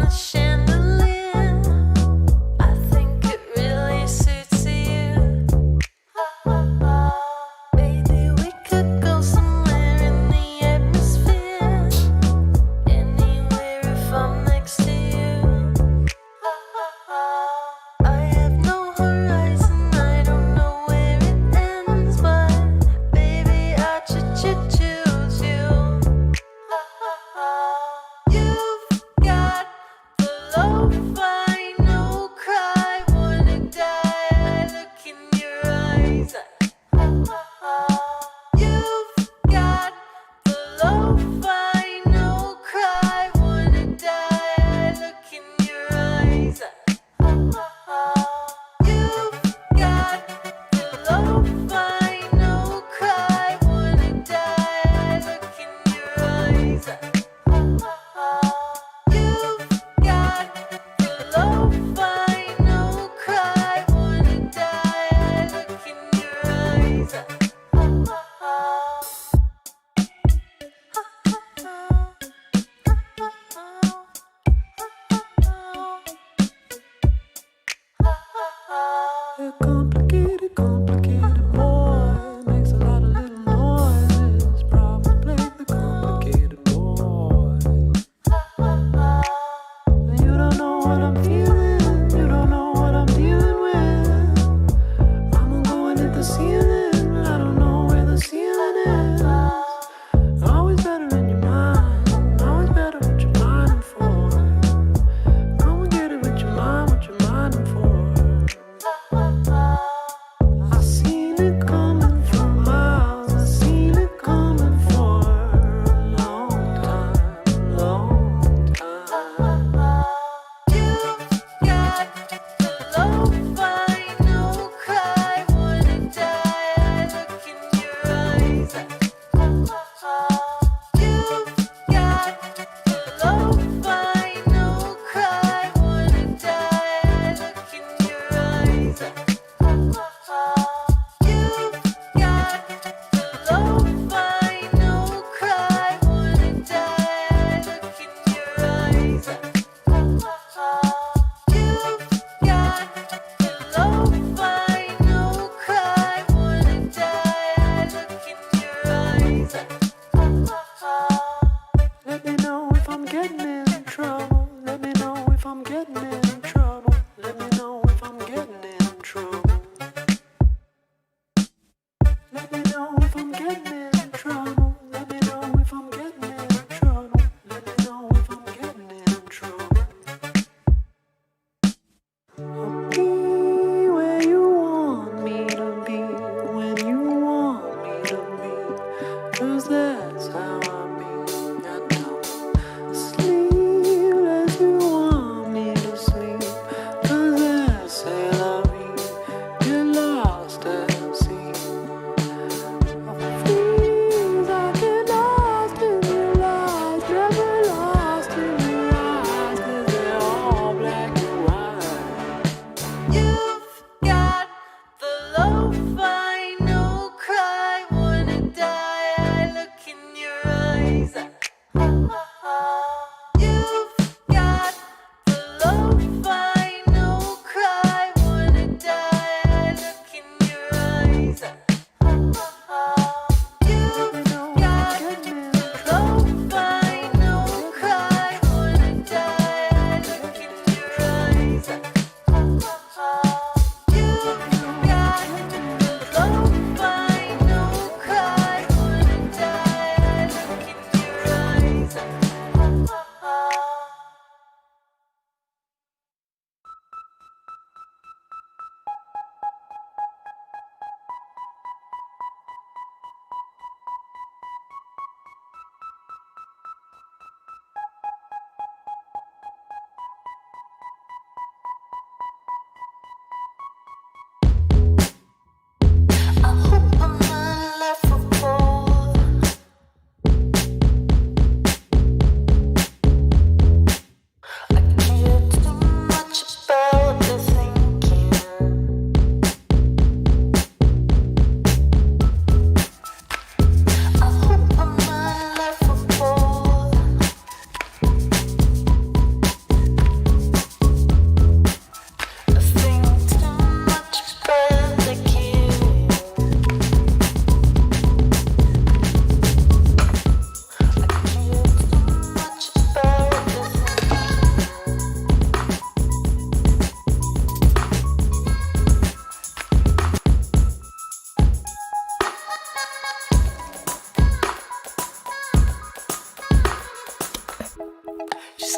the chandelier. I think it really suits you. Maybe we could go somewhere in the atmosphere. Anywhere if I'm next to you. I have no horizon, I don't know where it ends, but baby, I choose you. You've got the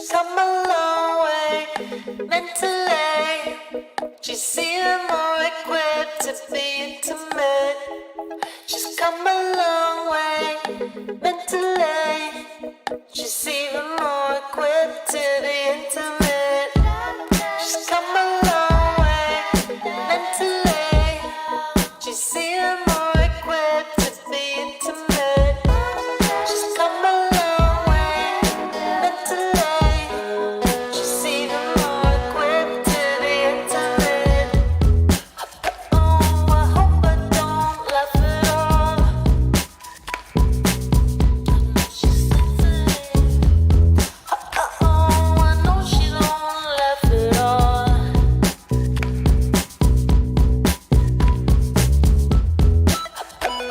She's come a long way mentally. She's even more equipped to be intimate. She's come a long way mentally. She's even more equipped to be intimate. She's come a long way mentally. She's even more equipped to be intimate. She's come a long way mentally. She's even more equipped to be intimate. Oh, I hope I don't laugh at all. She's sensitive. Oh, I know she don't laugh at all.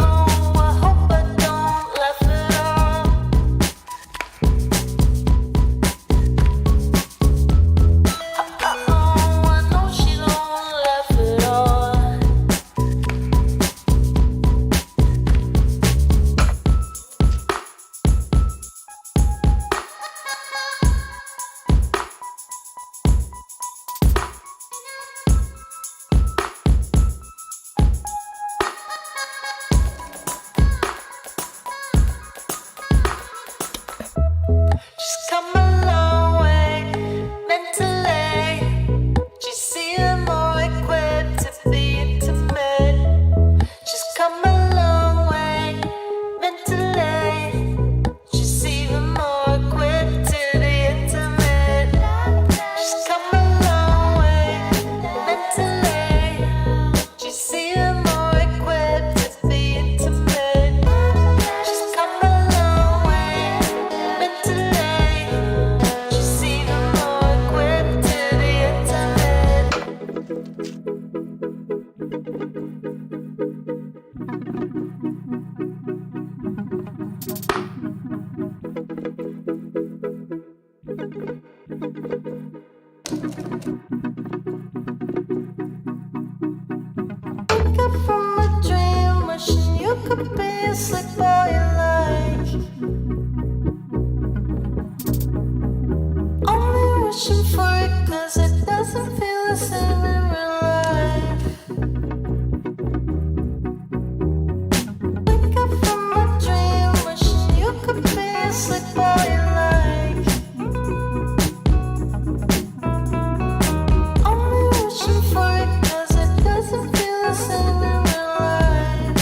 Oh, I hope I don't laugh at all. Oh, I know she don't laugh at all. She's come a long way mentally. She's even more equipped to be intimate. She's come a long way mentally. She's even more equipped to be intimate. She's come a long way mentally. She's even more equipped to be intimate. She's come a long way mentally. She's even more equipped to be intimate. Wake up from a dream, wishing you could be a slick boy you like. Only wishing for it 'cause it doesn't feel the same in real life. Wake up from a dream, wishing you could be a slick boy you like. Only wishing for it 'cause it doesn't feel the same in real life.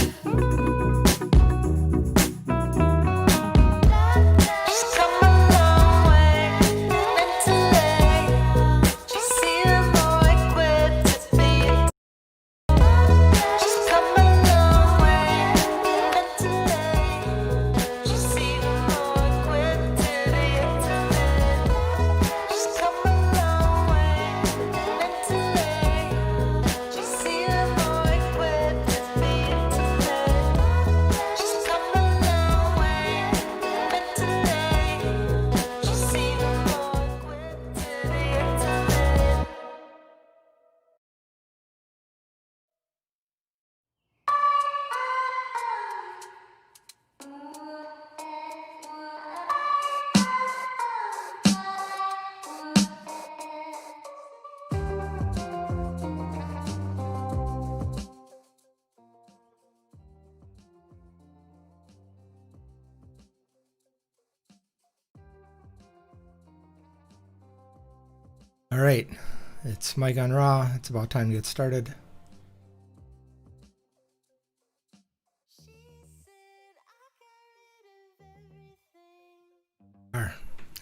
She's come a long way mentally. She's even more equipped to be. She's come a long way mentally. She's even more equipped to be intimate. She's come a long way mentally. She's even more equipped to be intimate. She's come a long way mentally. She's even more equipped to be intimate. All right, it's Mike on Raw. It's about time to get started.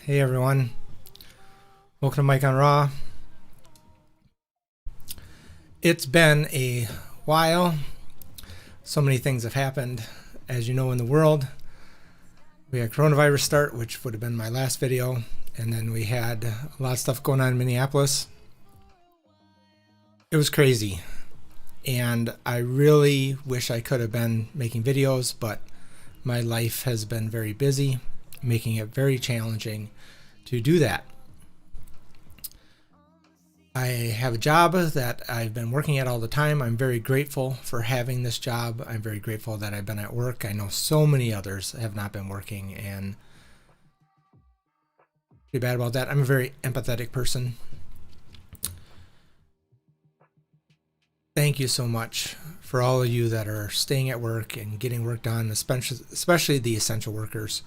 Hey everyone, welcome to Mike on Raw. It's been a while. So many things have happened, as you know, in the world. We had coronavirus start, which would have been my last video. And then we had a lot of stuff going on in Minneapolis. It was crazy. And I really wish I could have been making videos, but my life has been very busy, making it very challenging to do that. I have a job that I've been working at all the time. I'm very grateful for having this job. I'm very grateful that I've been at work. I know so many others have not been working, and pretty bad about that. I'm a very empathetic person. Thank you so much for all of you that are staying at work and getting work done, especially the essential workers.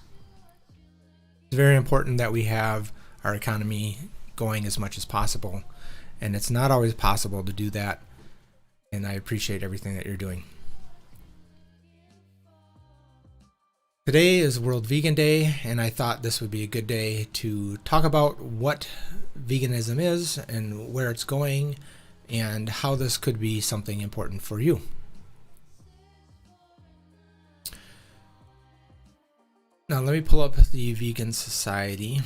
It's very important that we have our economy going as much as possible, and it's not always possible to do that, and I appreciate everything that you're doing. Today is World Vegan Day, and I thought this would be a good day to talk about what veganism is and where it's going and how this could be something important for you. Now let me pull up the Vegan Society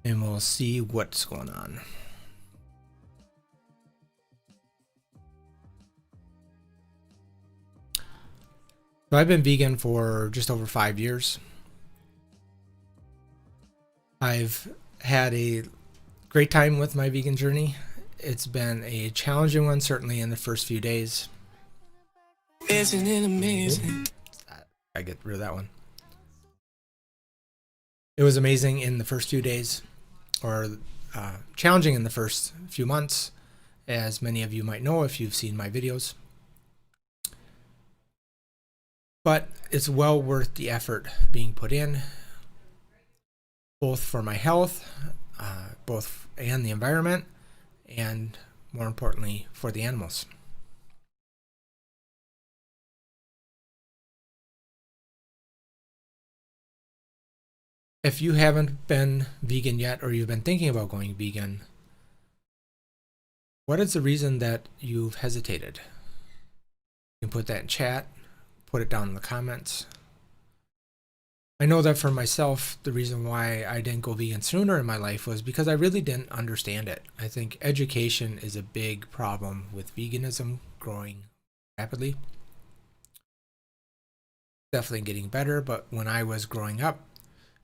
and we'll see what's going on. So I've been vegan for just over 5 years. I've had a great time with my vegan journey. It's been a challenging one, certainly in the first few days. Isn't it amazing? I get rid of that one. It was amazing in the first few days, or challenging in the first few months, as many of you might know if you've seen my videos. But it's well worth the effort being put in, both for my health, and the environment, and more importantly, for the animals. If you haven't been vegan yet, or you've been thinking about going vegan, what is the reason that you've hesitated? You can put that in chat, put it down in the comments. I know that for myself, the reason why I didn't go vegan sooner in my life was because I really didn't understand it. I think education is a big problem with veganism growing rapidly. Definitely getting better, but when I was growing up,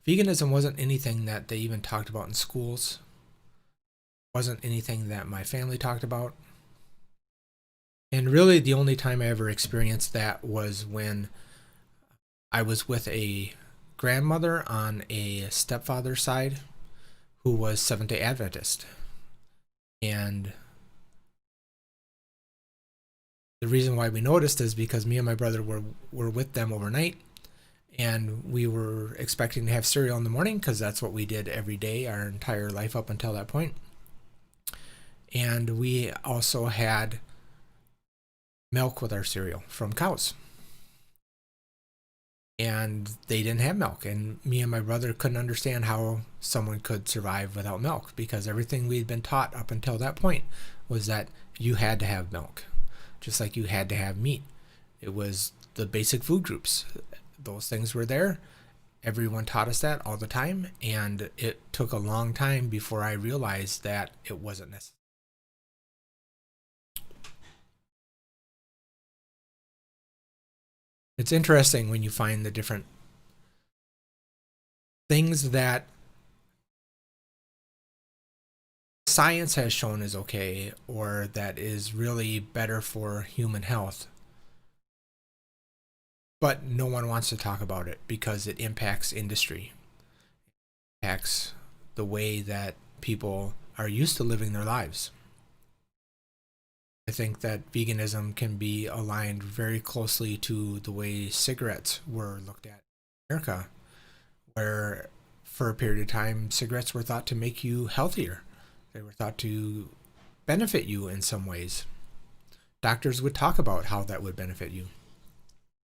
veganism wasn't anything that they even talked about in schools. Wasn't anything that my family talked about. And really the only time I ever experienced that was when I was with a grandmother on a stepfather's side who was Seventh-day Adventist. And the reason why we noticed is because me and my brother were with them overnight, and we were expecting to have cereal in the morning because that's what we did every day our entire life up until that point. And we also had milk with our cereal from cows. And they didn't have milk, and me and my brother couldn't understand how someone could survive without milk, because everything we'd been taught up until that point was that you had to have milk, just like you had to have meat. It was the basic food groups. Those things were there. Everyone taught us that all the time, and it took a long time before I realized that it wasn't necessary. It's interesting when you find the different things that science has shown is okay, or that is really better for human health, but no one wants to talk about it because it impacts industry, it impacts the way that people are used to living their lives. I think that veganism can be aligned very closely to the way cigarettes were looked at in America, where for a period of time cigarettes were thought to make you healthier. They were thought to benefit you in some ways. Doctors would talk about how that would benefit you.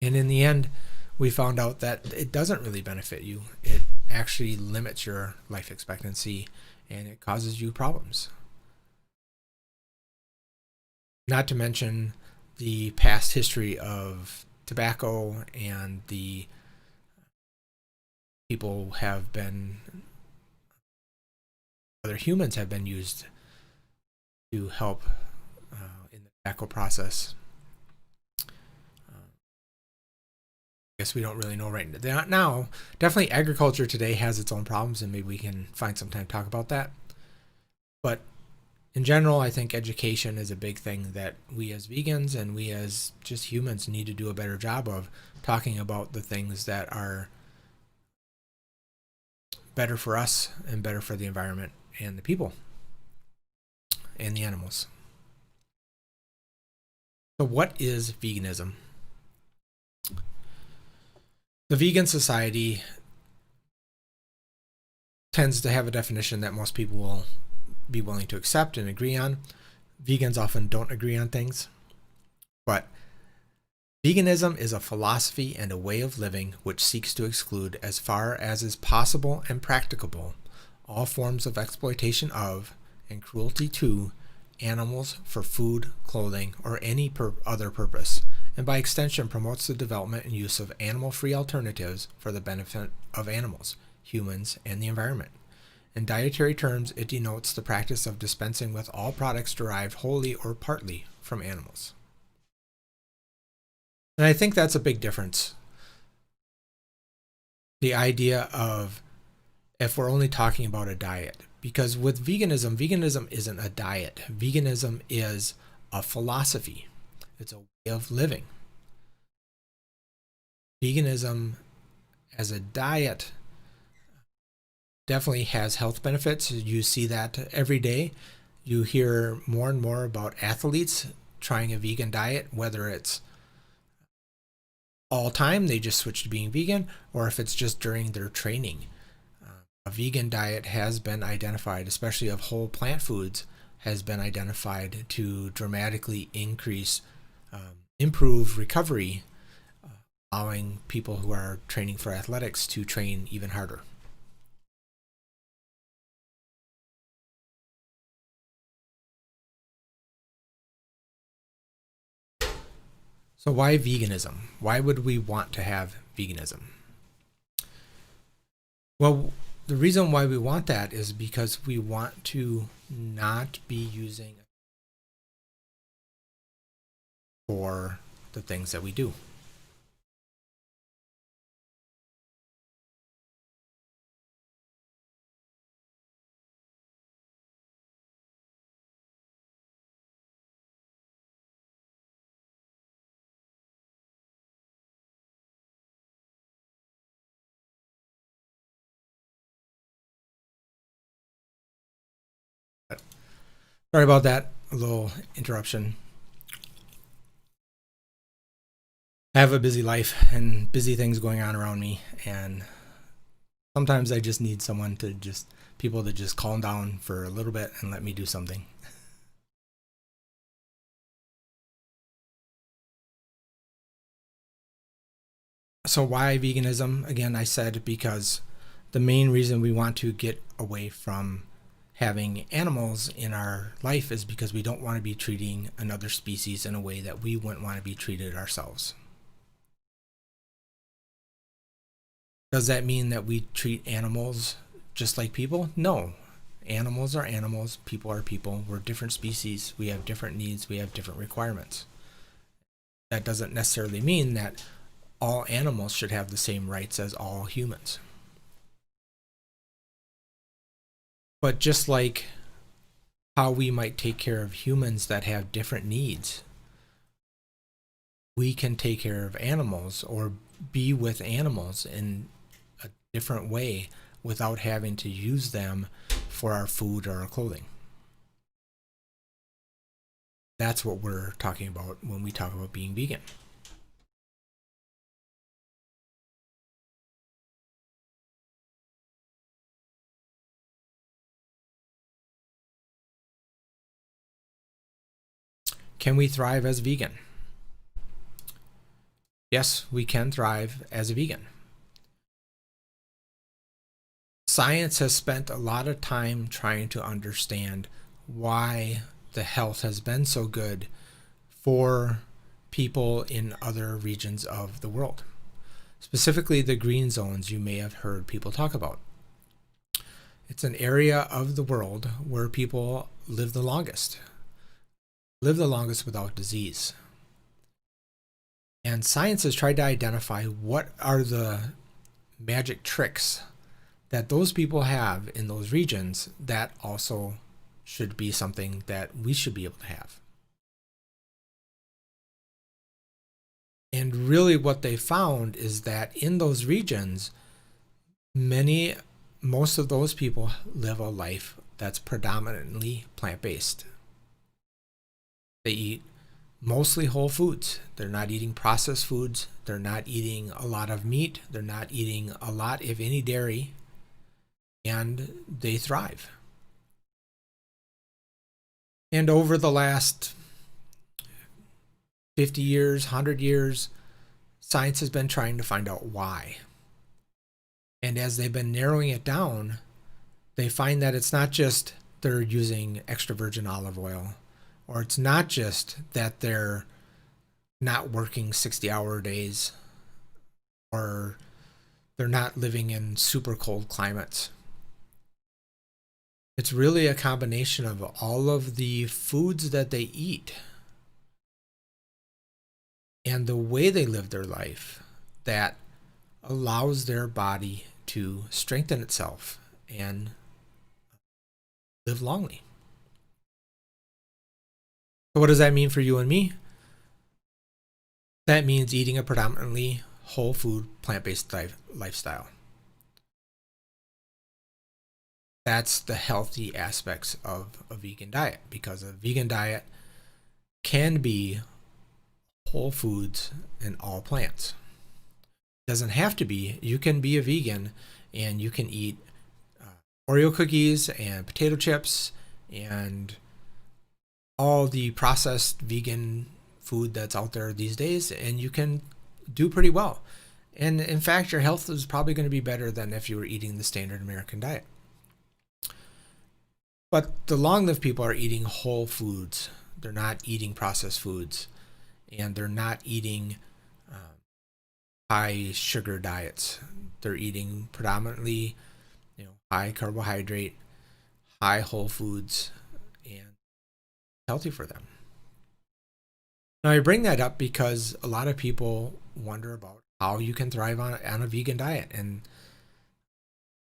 And in the end, we found out that it doesn't really benefit you. It actually limits your life expectancy, and it causes you problems. Not to mention the past history of tobacco, and the people have been, other humans have been used to help in the tobacco process. I guess we don't really know right now. Definitely agriculture today has its own problems, and maybe we can find some time to talk about that. But in general, I think education is a big thing that we as vegans and we as just humans need to do a better job of talking about the things that are better for us and better for the environment and the people and the animals. So what is veganism? The vegan society tends to have a definition that most people will be willing to accept and agree on. Vegans often don't agree on things, but veganism is a philosophy and a way of living which seeks to exclude, as far as is possible and practicable, all forms of exploitation of and cruelty to animals for food, clothing, or any other purpose, and by extension promotes the development and use of animal-free alternatives for the benefit of animals, humans, and the environment. In dietary terms, it denotes the practice of dispensing with all products derived wholly or partly from animals. And I think that's a big difference. The idea of, if we're only talking about a diet, because with veganism, veganism isn't a diet. Veganism is a philosophy. It's a way of living. Veganism as a diet definitely has health benefits. You see that every day. You hear more and more about athletes trying a vegan diet, whether it's all time, they just switch to being vegan, or if it's just during their training. A vegan diet has been identified, especially of whole plant foods, has been identified to dramatically improve recovery, allowing people who are training for athletics to train even harder. So why veganism? Why would we want to have veganism? Well, the reason why we want that is because we want to not be using for the things that we do. Sorry about that, a little interruption. I have a busy life and busy things going on around me, and sometimes I just need people to just calm down for a little bit and let me do something. So why veganism? Again, I said because the main reason we want to get away from having animals in our life is because we don't want to be treating another species in a way that we wouldn't want to be treated ourselves. Does that mean that we treat animals just like people? No. Animals are animals, people are people. We're different species. We have different needs. We have different requirements. That doesn't necessarily mean that all animals should have the same rights as all humans. But just like how we might take care of humans that have different needs, we can take care of animals or be with animals in a different way without having to use them for our food or our clothing. That's what we're talking about when we talk about being vegan. Can we thrive as vegan? Yes, we can thrive as a vegan. Science has spent a lot of time trying to understand why the health has been so good for people in other regions of the world. Specifically, the green zones you may have heard people talk about. It's an area of the world where people live the longest without disease. And science has tried to identify what are the magic tricks that those people have in those regions that also should be something that we should be able to have. And really what they found is that in those regions, many most of those people live a life that's predominantly plant-based. They eat mostly whole foods. They're not eating processed foods. They're not eating a lot of meat. They're not eating a lot, if any, dairy. And they thrive. And over the last 50 years, 100 years, science has been trying to find out why. And as they've been narrowing it down, they find that it's not just they're using extra virgin olive oil, or it's not just that they're not working 60-hour days, or they're not living in super cold climates. It's really a combination of all of the foods that they eat and the way they live their life that allows their body to strengthen itself and live longly. So what does that mean for you and me? That means eating a predominantly whole food, plant-based lifestyle. That's the healthy aspects of a vegan diet, because a vegan diet can be whole foods and all plants. It doesn't have to be. You can be a vegan and you can eat Oreo cookies and potato chips and all the processed vegan food that's out there these days, and you can do pretty well. And in fact, your health is probably going to be better than if you were eating the standard American diet. But the long-lived people are eating whole foods. They're not eating processed foods, and they're not eating high sugar diets. They're eating predominantly, high carbohydrate, high whole foods, and healthy for them. Now, I bring that up because a lot of people wonder about how you can thrive on a vegan diet. And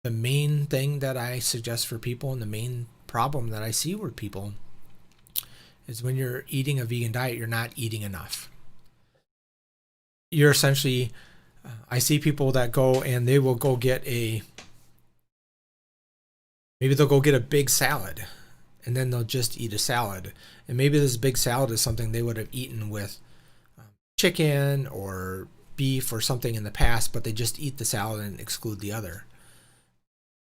the main thing that I suggest for people, and the main problem that I see with people, is when you're eating a vegan diet, you're not eating enough. You're essentially, I see people that go and they will go get maybe they'll go get a big salad, and then they'll just eat a salad. And maybe this big salad is something they would have eaten with chicken or beef or something in the past, but they just eat the salad and exclude the other.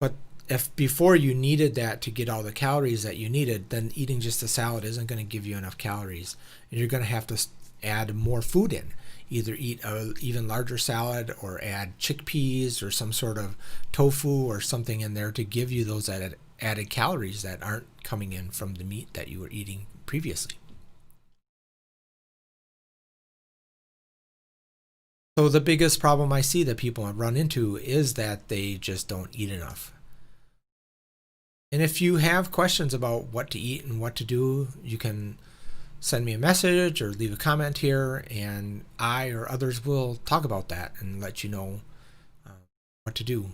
But if before you needed that to get all the calories that you needed, then eating just a salad isn't going to give you enough calories. And you're going to have to add more food in. Either eat an even larger salad or add chickpeas or some sort of tofu or something in there to give you those added calories that aren't coming in from the meat that you were eating previously. So the biggest problem I see that people run into is that they just don't eat enough. And if you have questions about what to eat and what to do, you can send me a message or leave a comment here, and I or others will talk about that and let you know what to do.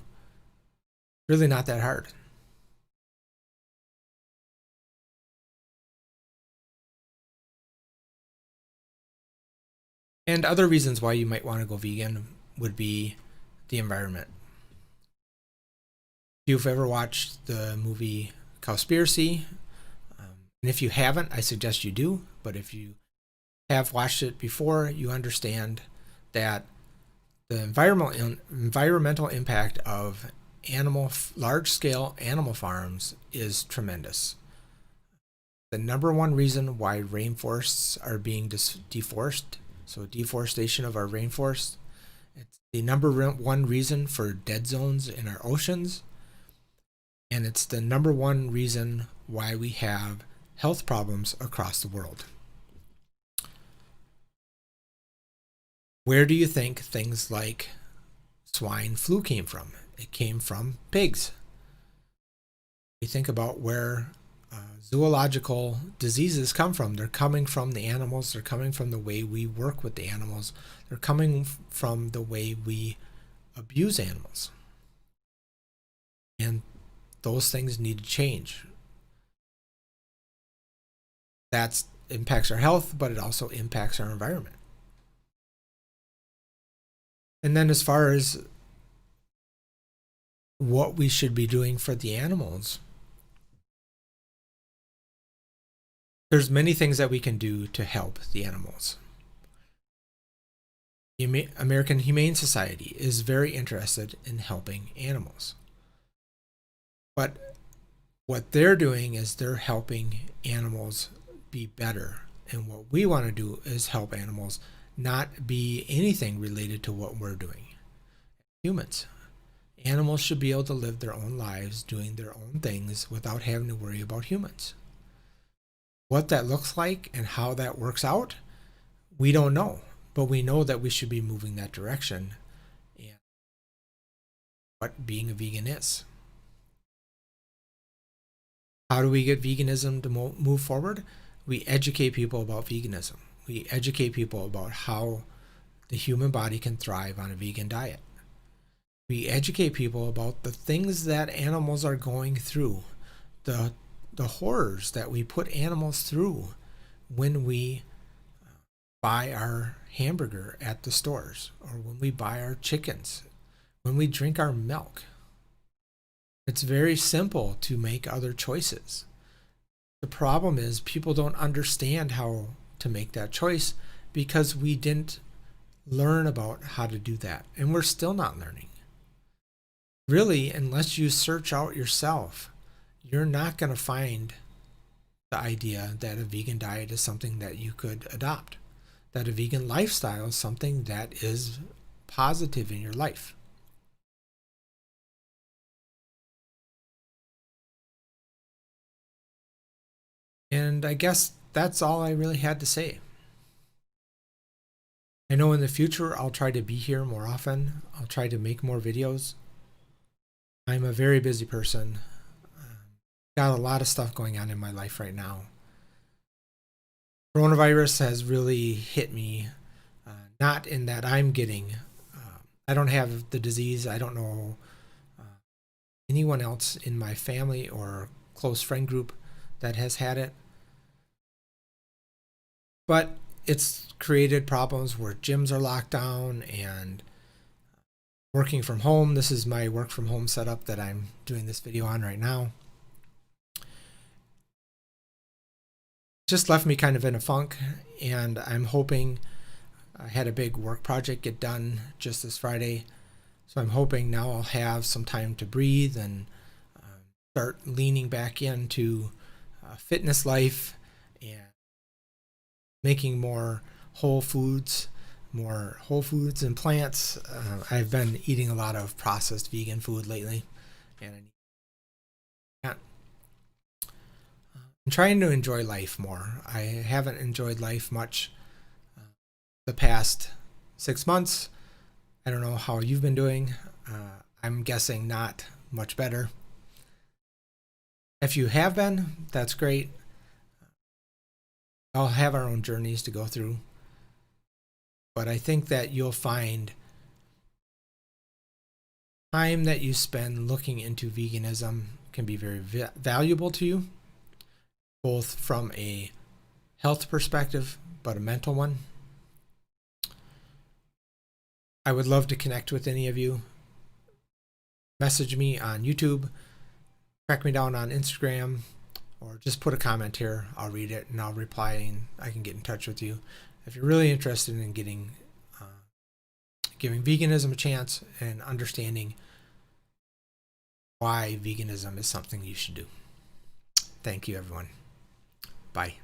Really not that hard. And other reasons why you might want to go vegan would be the environment. If you've ever watched the movie Cowspiracy, and if you haven't, I suggest you do. But if you have watched it before, you understand that the environmental impact of large-scale animal farms is tremendous. The number one reason why rainforests are being deforested, so deforestation of our rainforests, it's the number one reason for dead zones in our oceans, and it's the number one reason why we have health problems across the world. Where do you think things like swine flu came from? It came from pigs. You think about where zoological diseases come from. They're coming from the animals. They're coming from the way we work with the animals. They're coming from the way we abuse animals. And those things need to change. That impacts our health, but it also impacts our environment. And then as far as what we should be doing for the animals. There's many things that we can do to help the animals. The American Humane Society is very interested in helping animals. But what they're doing is they're helping animals be better. And what we want to do is help animals not be anything related to what we're doing. Humans. Animals should be able to live their own lives doing their own things without having to worry about humans. What that looks like and how that works out, we don't know. But we know that we should be moving that direction, and what being a vegan is. How do we get veganism to move forward? We educate people about veganism. We educate people about how the human body can thrive on a vegan diet. We educate people about the things that animals are going through, the horrors that we put animals through when we buy our hamburger at the stores, or when we buy our chickens, when we drink our milk. It's very simple to make other choices. The problem is people don't understand how to make that choice because we didn't learn about how to do that, and we're still not learning. Really, unless you search out yourself, you're not going to find the idea that a vegan diet is something that you could adopt, that a vegan lifestyle is something that is positive in your life. And I guess that's all I really had to say. I know in the future I'll try to be here more often. I'll try to make more videos. I'm a very busy person. Got a lot of stuff going on in my life right now. Coronavirus has really hit me, not in that I'm getting, I don't have the disease. I don't know anyone else in my family or close friend group that has had it. But it's created problems where gyms are locked down and working from home. This is my work from home setup that I'm doing this video on right now. Just left me kind of in a funk, and I'm hoping I had a big work project get done just this Friday. So I'm hoping now I'll have some time to breathe and start leaning back into fitness life and making more whole foods and plants. I've been eating a lot of processed vegan food lately, and I'm trying to enjoy life more. I haven't enjoyed life much the past 6 months. I don't know how you've been doing. I'm guessing not much better. If you have been, that's great. I'll have our own journeys to go through. But I think that you'll find time that you spend looking into veganism can be very valuable to you, both from a health perspective, but a mental one. I would love to connect with any of you. Message me on YouTube, track me down on Instagram, or just put a comment here. I'll read it and I'll reply, and I can get in touch with you if you're really interested in giving veganism a chance and understanding why veganism is something you should do. Thank you, everyone. Bye.